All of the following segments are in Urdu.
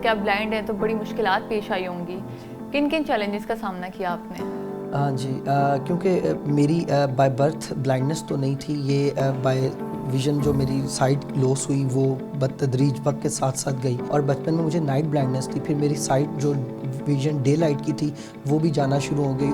جیسے کہ آپ بلائنڈ ہیں تو بڑی مشکلات پیش آئی ہوں گی، کن کن چیلنجز کا سامنا کیا آپ نے؟ جی کیونکہ میری بائی برتھ بلائنڈنس تو نہیں تھی، یہ بائی ویژن جو میری سائٹ لوس ہوئی وہ بتدریج وقت کے ساتھ ساتھ گئی، اور بچپن میں مجھے نائٹ بلائنڈنس تھی، پھر میری سائٹ جو ویژن ڈے لائٹ کی تھی وہ بھی جانا شروع ہو گئی۔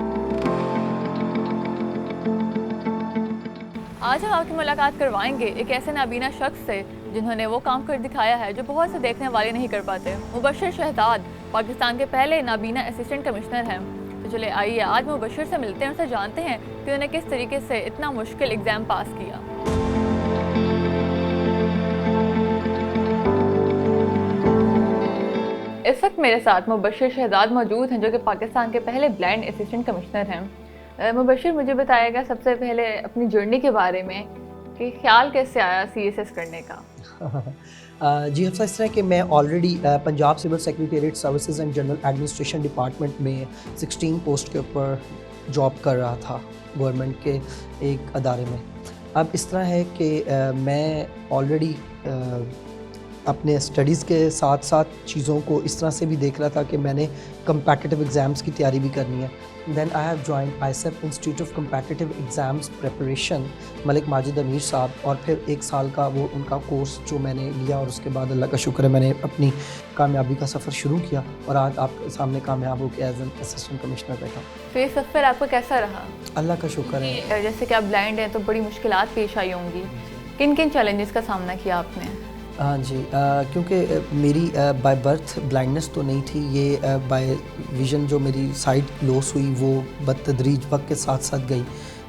آج ہم آپ کی ملاقات کروائیں گے ایک ایسے نابینا شخص سے جنہوں نے وہ کام کر دکھایا ہے جو بہت سے دیکھنے والے نہیں کر پاتے۔ مبشر شہزاد پاکستان کے پہلے نابینا اسسٹنٹ کمشنر ہیں۔ تو چلے آئیے آج مبشر سے ملتے ہیں، ان سے جانتے ہیں کہ انہوں نے کس طریقے سے اتنا مشکل ایگزام پاس کیا۔ اس وقت میرے ساتھ مبشر شہزاد موجود ہیں جو کہ پاکستان کے پہلے بلائنڈ اسسٹنٹ کمشنر ہیں۔ مبشر مجھے بتائے گا سب سے پہلے اپنی جرنی کے بارے میں کہ خیال کیسے آیا CSS کرنے کا؟ جی حفصہ، اس طرح کہ میں already Punjab civil secretariat services and general administration department میں 16 پوسٹ کے اوپر جاب کر رہا تھا گورنمنٹ کے ایک ادارے میں۔ اب اس طرح ہے کہ میں آلریڈی اپنے اسٹڈیز کے ساتھ ساتھ چیزوں کو اس طرح سے بھی دیکھ رہا تھا کہ میں نے کمپیٹیٹیو ایگزامس کی تیاری بھی کرنی ہے۔ Then I have joined ISEP institute of competitive exams preparation Malik Majid Amir صاحب، اور پھر 1 سال کا وہ ان کا کورس جو میں نے لیا، اور اس کے بعد اللہ کا شکر ہے میں نے اپنی کامیابی کا سفر شروع کیا، اور آج آپ کے سامنے کامیاب ہو کے ایز این اسسٹنٹ کمشنر بیٹھا۔ تو یہ سفر آپ کو کیسا رہا؟ اللہ کا شکر ہے۔ جیسے کہ آپ بلائنڈ ہیں تو بڑی مشکلات پیش آئی ہوں گی، کن کن چیلنجز کا سامنا کیا آپ نے؟ جی کیونکہ میری بائی برتھ بلائنڈنس تو نہیں تھی، یہ بائی ویژن جو میری سائٹ لوس ہوئی وہ بتدریج وقت کے ساتھ ساتھ گئی،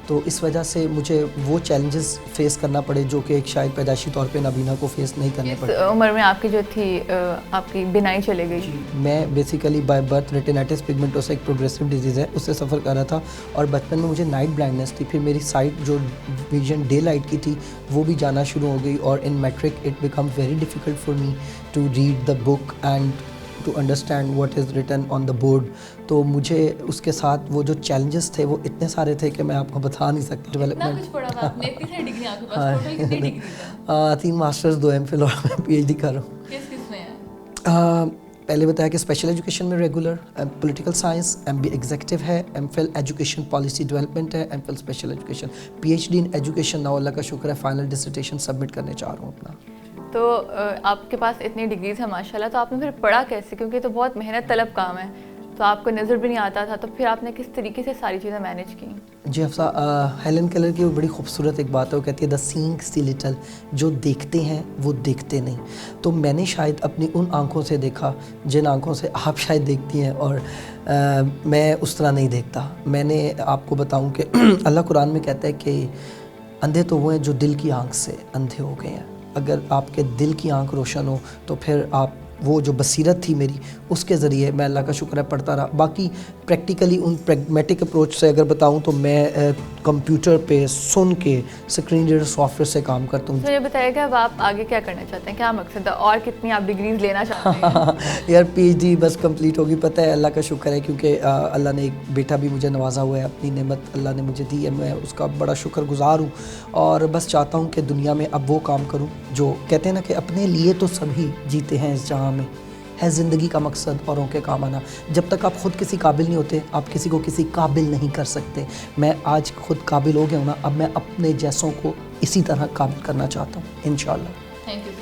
تو اس وجہ سے مجھے وہ چیلنجز فیس کرنا پڑے جو کہ ایک شاید پیدائشی طور پہ نابینا کو فیس نہیں کرنے پڑے۔ عمر میں آپ کی جو تھی آپ کی بینائی چلے گئی؟ میں بیسیکلی بائی برتھ ریٹینائٹس پگمنٹوسا ایک پروگریسو ڈیزیز ہے، اس سے سفر کر رہا تھا، اور بچپن میں مجھے نائٹ بلائنڈنس تھی، پھر میری سائٹ جو ویژن ڈے لائٹ کی تھی وہ بھی جانا شروع ہو گئی، اور in matric it became very difficult for me to read the book and to understand what is written on the board. تو مجھے اس کے ساتھ وہ جو چیلنجز تھے وہ اتنے سارے تھے کہ میں آپ کو بتا نہیں سکتی۔ ڈیولپمنٹ 3 ماسٹرز 2 MPhil اور میں PhD کر رہا ہوں۔ کس کس میں ہے؟ پہلے بتایا کہ اسپیشل ایجوکیشن میں regular, political science, MBA executive ہے، MPhil ایجوکیشن پالیسی ڈیولپمنٹ ہے، MPhil special education, PhD in education now اللہ کا شکر ہے فائنل ڈسرٹیشن سبمٹ کرنے چاہ رہا ہوں اپنا۔ تو آپ کے پاس اتنی ڈگریز ہیں ماشاءاللہ، تو آپ نے پھر پڑھا کیسے؟ کیونکہ یہ تو بہت محنت طلب کام ہے، تو آپ کو نظر بھی نہیں آتا تھا، تو پھر آپ نے کس طریقے سے ساری چیزیں مینیج کی؟ جی حفصہ، ہیلن کیلر کی وہ بڑی خوبصورت ایک بات ہے، وہ کہتی ہے دا سینگ سی لٹل، جو دیکھتے ہیں وہ دیکھتے نہیں۔ تو میں نے شاید اپنی ان آنکھوں سے دیکھا جن آنکھوں سے آپ شاید دیکھتی ہیں، اور میں اس طرح نہیں دیکھتا۔ میں نے آپ کو بتاؤں کہ اللہ قرآن میں کہتا ہے کہ اندھے تو وہ ہیں جو دل کی آنکھ سے اندھے ہو گئے ہیں۔ اگر آپ کے دل کی آنکھ روشن ہو تو پھر آپ وہ جو بصیرت تھی میری اس کے ذریعے میں اللہ کا شکر ہے پڑھتا رہا۔ باقی پریکٹیکلی ان پریگمیٹک اپروچ سے اگر بتاؤں تو میں کمپیوٹر پہ سن کے اسکرین ریڈر سافٹ ویئر سے کام کرتا ہوں۔ مجھے بتائیے گا اب آپ آگے کیا کرنا چاہتے ہیں، کیا مقصد ہے، اور کتنی آپ ڈگریز لینا چاہتے ہیں؟ یار PhD بس کمپلیٹ ہوگی، پتہ ہے اللہ کا شکر ہے، کیونکہ اللہ نے ایک بیٹا بھی مجھے نوازا ہوا ہے، اپنی نعمت اللہ نے مجھے دی ہے، میں اس کا بڑا شکر گزار ہوں، اور بس چاہتا ہوں کہ دنیا میں اب وہ کام کروں جو کہتے ہیں نا کہ اپنے لیے تو سبھی جیتے ہیں اس جہاں میں، ہے زندگی کا مقصد اوروں کے کام آنا۔ جب تک آپ خود کسی قابل نہیں ہوتے آپ کسی کو کسی قابل نہیں کر سکتے۔ میں آج خود قابل ہو گیا ہوں نا، اب میں اپنے جیسوں کو اسی طرح قابل کرنا چاہتا ہوں انشاءاللہ۔ Thank you.